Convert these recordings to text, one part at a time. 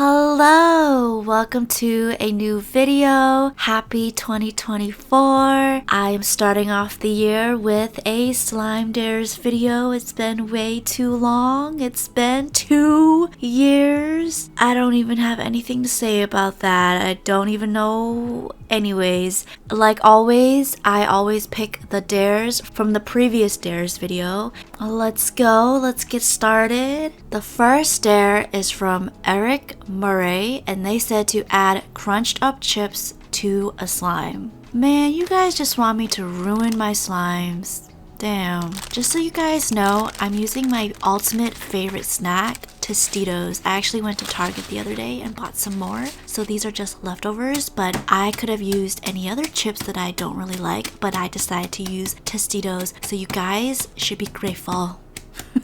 Hello! Welcome to a new video. Happy 2024. I am starting off the year with a Slime Dares video. It's been way too long. It's been 2 years. I don't even have anything to say about that. I don't even know. Anyways, like always, I always pick the dares from the previous dares video. Let's go. Let's get started. The first dare is from Eric Murray, and they said to add crunched up chips to a slime. Man, you guys just want me to ruin my slimes. Damn. Just so you guys know, I'm using my ultimate favorite snack, Tostitos. I actually went to Target the other day and bought some more. So these are just leftovers, but I could have used any other chips that I don't really like, but I decided to use Tostitos. So you guys should be grateful.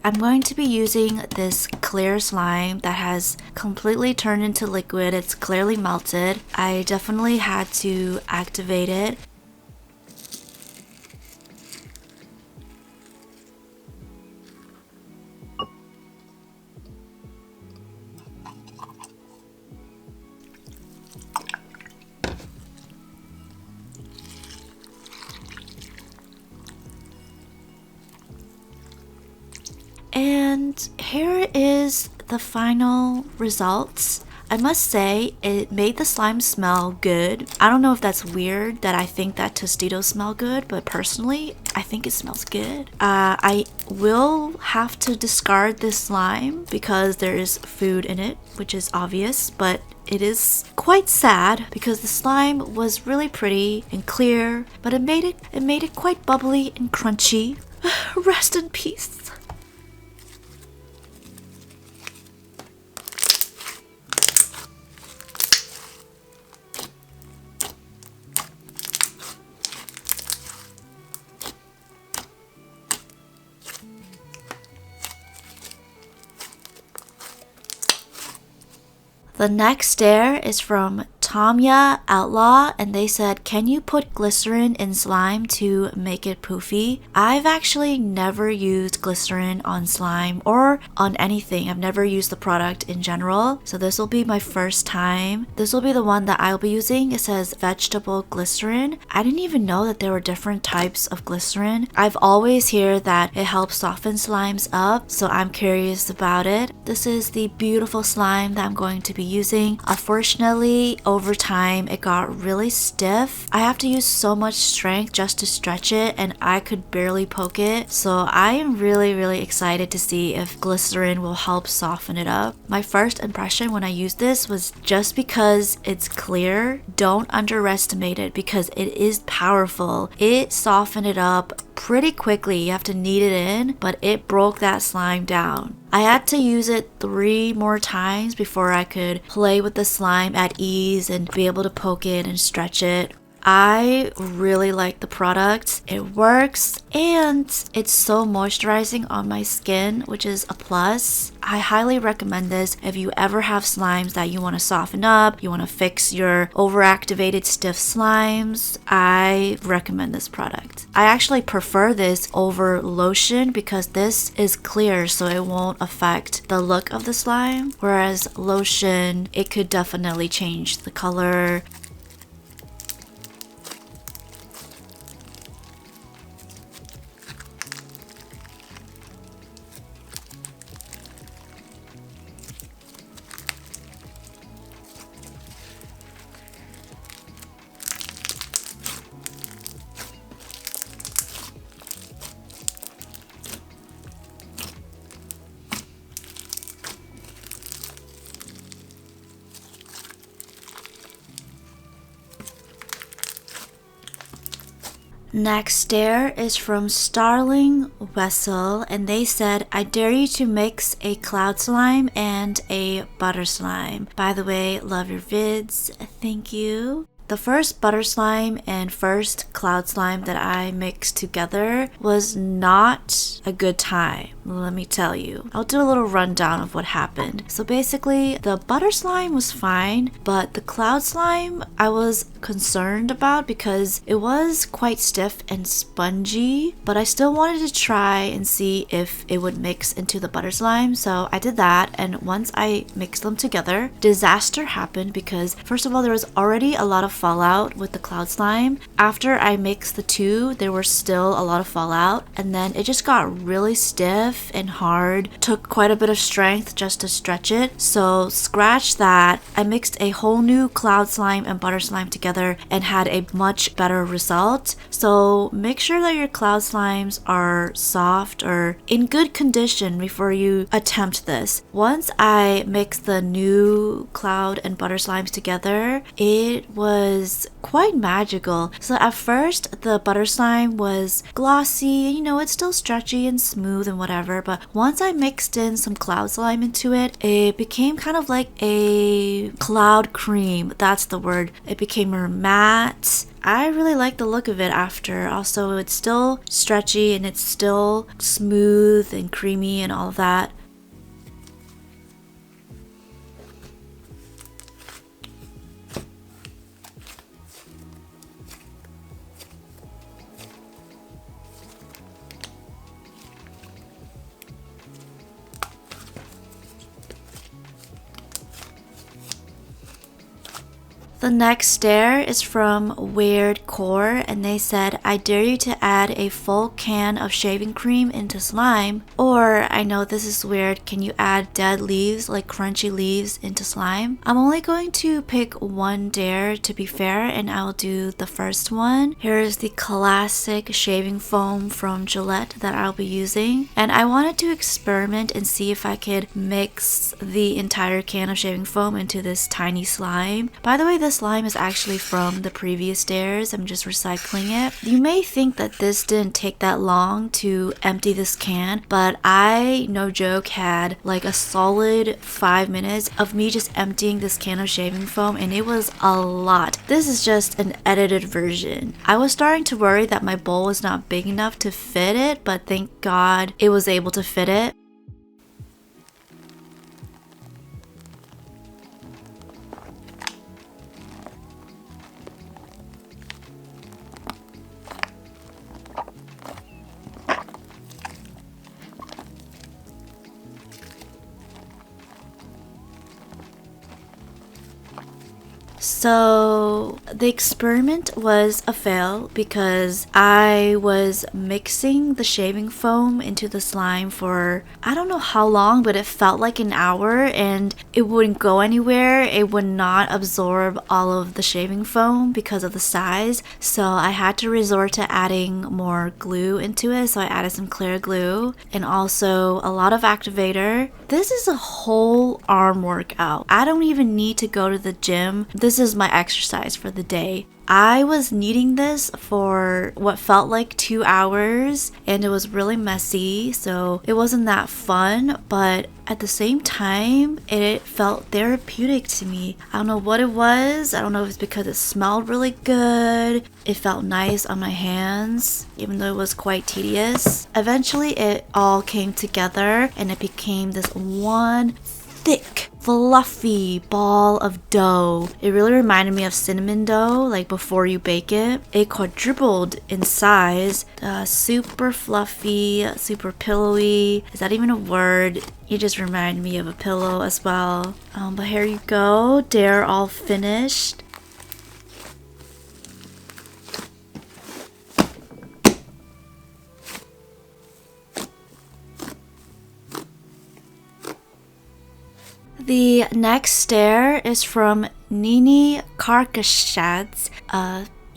I'm going to be using this clear slime that has completely turned into liquid. It's clearly melted. I definitely had to activate it. And here is the final results. I must say, it made the slime smell good. I don't know if that's weird that I think that Tostitos smell good, but personally, I think it smells good. I will have to discard this slime because there is food in it, which is obvious, but it is quite sad because the slime was really pretty and clear, but it made it quite bubbly and crunchy. Rest in peace. The next dare is from Tomama Outlaw, and they said, can you put glycerin in slime to make it poofy? I've actually never used glycerin on slime or on anything. I've never used the product in general, so this will be my first time. This will be the one that I'll be using. It says vegetable glycerin. I didn't even know that there were different types of glycerin. I've always heard that it helps soften slimes up, so I'm curious about it. This is the beautiful slime that I'm going to be using. Unfortunately, over time it got really stiff. I have to use so much strength just to stretch it, and I could barely poke it. So I am really excited to see if glycerin will help soften it up. My first impression when I used this was just because it's clear, don't underestimate it because it is powerful. It softened it up pretty quickly. You have to knead it in, but it broke that slime down. I had to use it 3 more times before I could play with the slime at ease and be able to poke it and stretch it. I really like the product. It works and it's so moisturizing on my skin, which is a plus. I highly recommend this if you ever have slimes that you want to soften up, you want to fix your overactivated stiff slimes. I recommend this product. I actually prefer this over lotion because this is clear, so it won't affect the look of the slime, whereas lotion, it could definitely change the color. Next dare is from Starling Wessel, and they said, I dare you to mix a cloud slime and a butter slime. By the way, love your vids. Thank you. The first butter slime and first cloud slime that I mixed together was not a good time, let me tell you. I'll do a little rundown of what happened. So basically, the butter slime was fine, but the cloud slime I was concerned about because it was quite stiff and spongy, but I still wanted to try and see if it would mix into the butter slime. So I did that, and once I mixed them together, disaster happened because first of all, there was already a lot of fallout with the cloud slime. After I mixed the two, there were still a lot of fallout, and then it just got really stiff and hard. Took quite a bit of strength just to stretch it. So scratch that. I mixed a whole new cloud slime and butter slime together and had a much better result. So make sure that your cloud slimes are soft or in good condition before you attempt this. Once I mixed the new cloud and butter slimes together, it was quite magical. So at first, the butter slime was glossy, you know, it's still stretchy and smooth and whatever, but once I mixed in some cloud slime into it, it became kind of like a cloud cream. That's the word. It became more matte. I really like the look of it after. Also, it's still stretchy and it's still smooth and creamy and all of that. The next stare is from Weird Core, and they said, I dare you to add a full can of shaving cream into slime. Or, I know this is weird, can you add dead leaves, like crunchy leaves, into slime? I'm only going to pick one dare to be fair, and I'll do the first one. Here is the classic shaving foam from Gillette that I'll be using. And I wanted to experiment and see if I could mix the entire can of shaving foam into this tiny slime. By the way, this slime is actually from the previous dares. I'm just recycling it. You may think that this didn't take that long to empty this can, but I, no joke, had like a solid 5 minutes of me just emptying this can of shaving foam, and it was a lot. This is just an edited version. I was starting to worry that my bowl was not big enough to fit it, but thank God it was able to fit it. So the experiment was a fail because I was mixing the shaving foam into the slime for I don't know how long, but it felt like an hour and it wouldn't go anywhere. It would not absorb all of the shaving foam because of the size. So I had to resort to adding more glue into it. So I added some clear glue and also a lot of activator. This is a whole arm workout. I don't even need to go to the gym. This is my exercise for the day. I was kneading this for what felt like 2 hours and it was really messy, so it wasn't that fun, but at the same time it felt therapeutic to me. I don't know what it was. I don't know if it's because it smelled really good. It felt nice on my hands, even though it was quite tedious. Eventually it all came together and it became this one thick, fluffy ball of dough. It really reminded me of cinnamon dough, like before you bake it. It quadrupled in size. Super fluffy, super pillowy. Is that even a word? You just remind me of a pillow as well. But here you go. They're all finished. The next stare is from Nini Karkashads.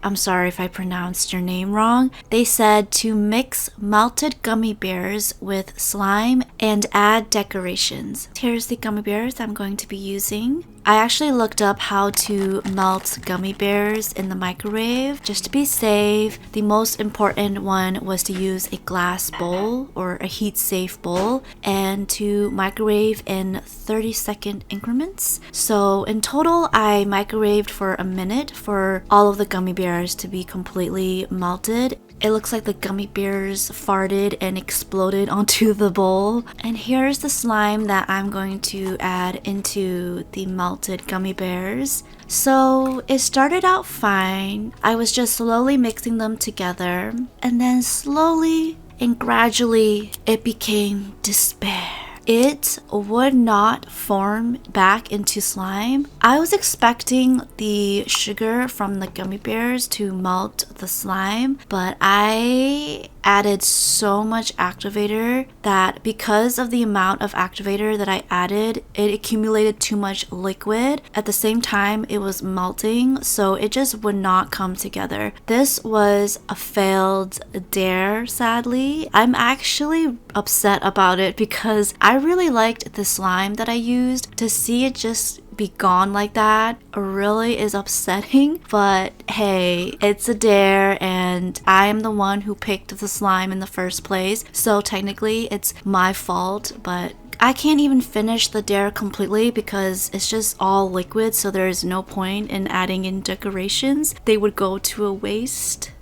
I'm sorry if I pronounced your name wrong. They said to mix melted gummy bears with slime and add decorations. Here's the gummy bears I'm going to be using. I actually looked up how to melt gummy bears in the microwave just to be safe. The most important one was to use a glass bowl or a heat-safe bowl and to microwave in 30-second increments. So in total, I microwaved for a minute for all of the gummy bears to be completely melted. It looks like the gummy bears farted and exploded onto the bowl. And here's the slime that I'm going to add into the melted gummy bears. So it started out fine. I was just slowly mixing them together. And then slowly and gradually it became despair. It would not form back into slime. I was expecting the sugar from the gummy bears to melt the slime, but I added so much activator that because of the amount of activator that I added, it accumulated too much liquid. At the same time, it was melting, so it just would not come together. This was a failed dare, sadly. I'm actually upset about it because I really liked the slime that I used. To see it just be gone like that really is upsetting, but hey, it's a dare and I'm the one who picked the slime in the first place, so technically it's my fault, but I can't even finish the dare completely because it's just all liquid, so there is no point in adding in decorations. They would go to a waste.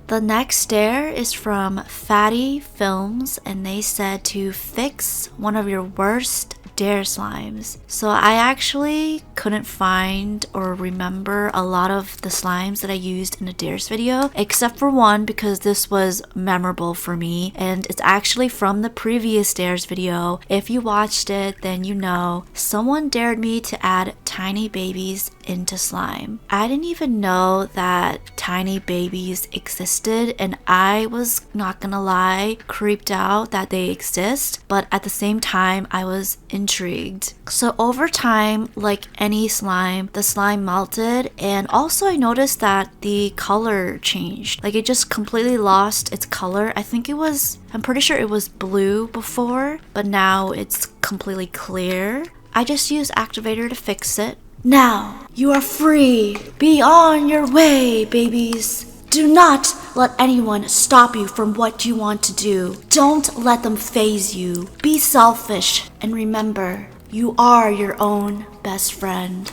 The next dare is from Fatty Films, and they said to fix one of your worst dare slimes. So I actually couldn't find or remember a lot of the slimes that I used in the dares video, except for one because this was memorable for me, and it's actually from the previous dares video. If you watched it, then you know someone dared me to add tiny babies into slime. I didn't even know that tiny babies existed, and I was, not gonna lie, creeped out that they exist, but at the same time I was intrigued. So over time, like any slime, the slime melted, and also I noticed that the color changed. Like it just completely lost its color. I'm pretty sure it was blue before, but now it's completely clear. I just used activator to fix it. Now, you are free. Be on your way, babies. Do not let anyone stop you from what you want to do. Don't let them faze you. Be selfish, and remember, you are your own best friend.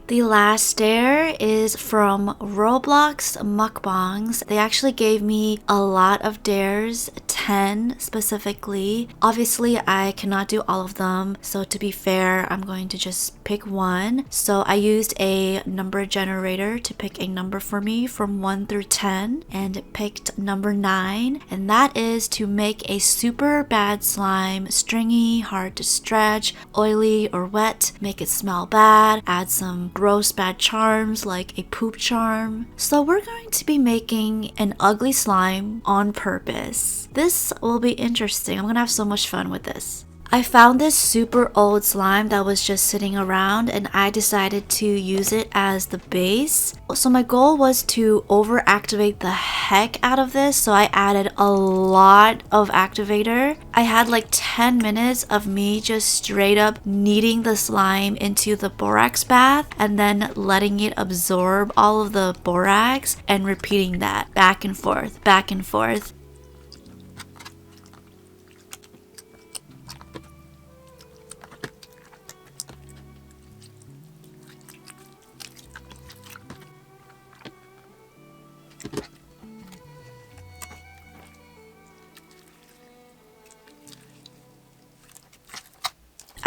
The last dare is from Roblox Mukbangs. They actually gave me a lot of dares, 10 specifically. Obviously, I cannot do all of them, so to be fair, I'm going to just pick one. So I used a number generator to pick a number for me from 1 through 10, and it picked number 9, and that is to make a super bad slime, stringy, hard to stretch, oily or wet, make it smell bad, add some gross bad charms like a poop charm. So we're going to be making an ugly slime on purpose. This will be interesting. I'm gonna have so much fun with this. I found this super old slime that was just sitting around, and I decided to use it as the base. So my goal was to overactivate the heck out of this, so I added a lot of activator. I had like 10 minutes of me just straight up kneading the slime into the borax bath and then letting it absorb all of the borax and repeating that back and forth, back and forth.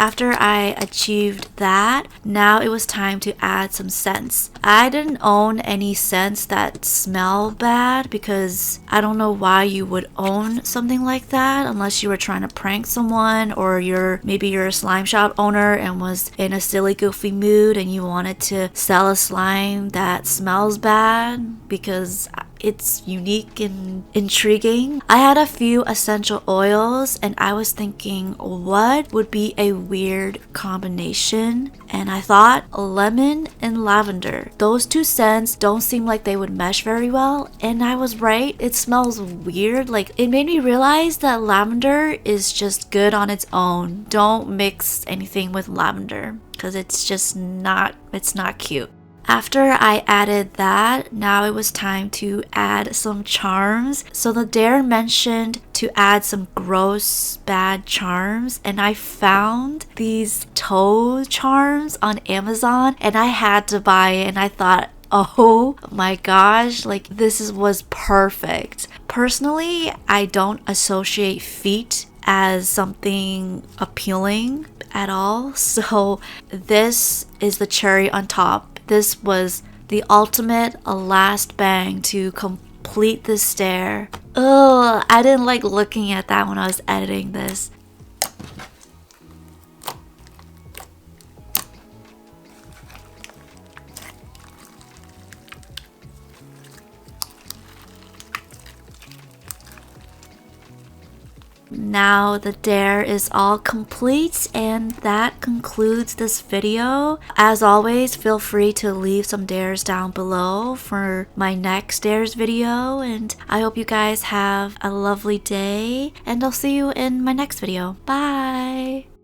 After I achieved that, now it was time to add some scents. I didn't own any scents that smell bad because I don't know why you would own something like that unless you were trying to prank someone, or maybe you're a slime shop owner and was in a silly goofy mood and you wanted to sell a slime that smells bad because it's unique and intriguing. I had a few essential oils and I was thinking what would be a weird combination, and I thought lemon and lavender. Those two scents don't seem like they would mesh very well, and I was right. It smells weird. Like, it made me realize that lavender is just good on its own. Don't mix anything with lavender because it's not cute. After I added that, now it was time to add some charms. So the dare mentioned to add some gross, bad charms, and I found these toe charms on Amazon and I had to buy it, and I thought, oh my gosh, like was perfect. Personally, I don't associate feet as something appealing at all, so this is the cherry on top. This was the ultimate last bang to complete this stare. Ugh, I didn't like looking at that when I was editing this. Now the dare is all complete, and that concludes this video. As always, feel free to leave some dares down below for my next dares video, and I hope you guys have a lovely day, and I'll see you in my next video. Bye!